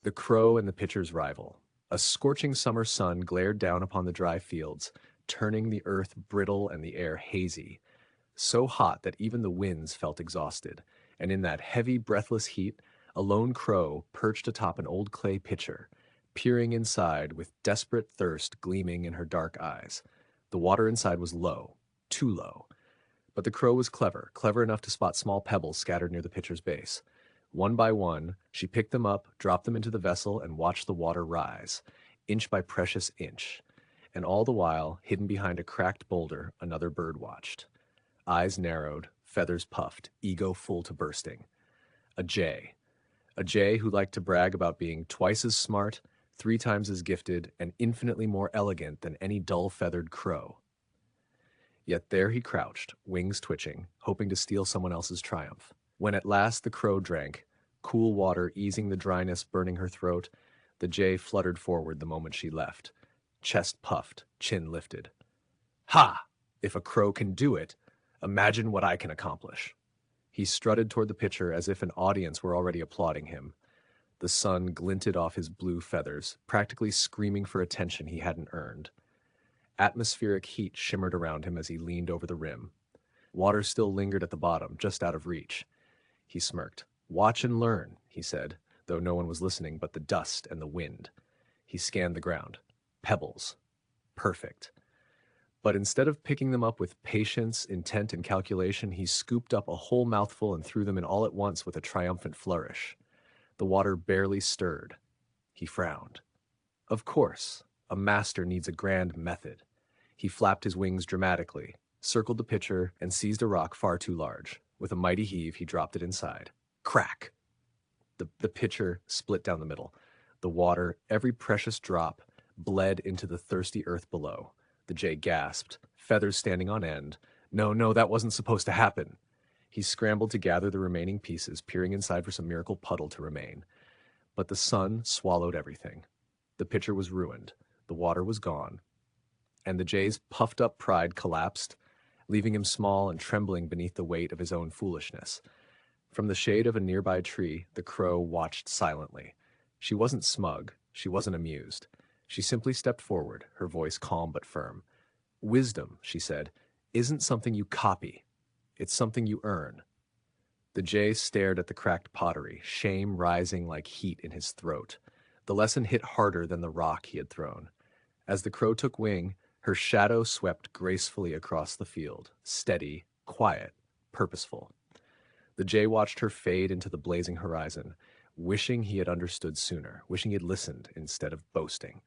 The crow and the pitcher's rival. A scorching summer sun glared down upon the dry fields, turning the earth brittle and the air hazy, so hot that even the winds felt exhausted. And in that heavy, breathless heat, a lone crow perched atop an old clay pitcher, peering inside with desperate thirst gleaming in her dark eyes. The water inside was low, too low. But the crow was clever, clever enough to spot small pebbles scattered near the pitcher's base. One by one, she picked them up, dropped them into the vessel, and watched the water rise, inch by precious inch. And all the while, hidden behind a cracked boulder, another bird watched. Eyes narrowed, feathers puffed, ego full to bursting. A jay. A jay who liked to brag about being twice as smart, 3 times as gifted, and infinitely more elegant than any dull-feathered crow. Yet there he crouched, wings twitching, hoping to steal someone else's triumph. When at last the crow drank, cool water easing the dryness burning her throat, the jay fluttered forward the moment she left. Chest puffed, chin lifted. Ha! If a crow can do it, imagine what I can accomplish. He strutted toward the pitcher as if an audience were already applauding him. The sun glinted off his blue feathers, practically screaming for attention he hadn't earned. Atmospheric heat shimmered around him as he leaned over the rim. Water still lingered at the bottom, just out of reach. He smirked. Watch and learn, he said, though no one was listening but the dust and the wind. He scanned the ground. Pebbles. Perfect. But instead of picking them up with patience, intent, and calculation, he scooped up a whole mouthful and threw them in all at once with a triumphant flourish. The water barely stirred. He frowned. Of course, a master needs a grand method. He flapped his wings dramatically, circled the pitcher, and seized a rock far too large. With a mighty heave, he dropped it inside. Crack! The pitcher split down the middle. The water, every precious drop, bled into the thirsty earth below. The jay gasped, feathers standing on end. No, no, that wasn't supposed to happen. He scrambled to gather the remaining pieces, peering inside for some miracle puddle to remain. But the sun swallowed everything. The pitcher was ruined. The water was gone. And the jay's puffed-up pride collapsed, leaving him small and trembling beneath the weight of his own foolishness. From the shade of a nearby tree, the crow watched silently. She wasn't smug. She wasn't amused. She simply stepped forward, her voice calm but firm. Wisdom, she said, isn't something you copy. It's something you earn. The jay stared at the cracked pottery, shame rising like heat in his throat. The lesson hit harder than the rock he had thrown. As the crow took wing, her shadow swept gracefully across the field, steady, quiet, purposeful. The jay watched her fade into the blazing horizon, wishing he had understood sooner, wishing he had listened instead of boasting.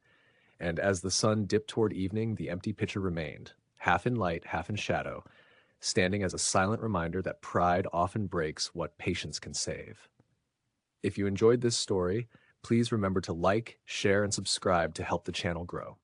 And as the sun dipped toward evening, the empty pitcher remained, half in light, half in shadow, standing as a silent reminder that pride often breaks what patience can save. If you enjoyed this story, please remember to like, share, and subscribe to help the channel grow.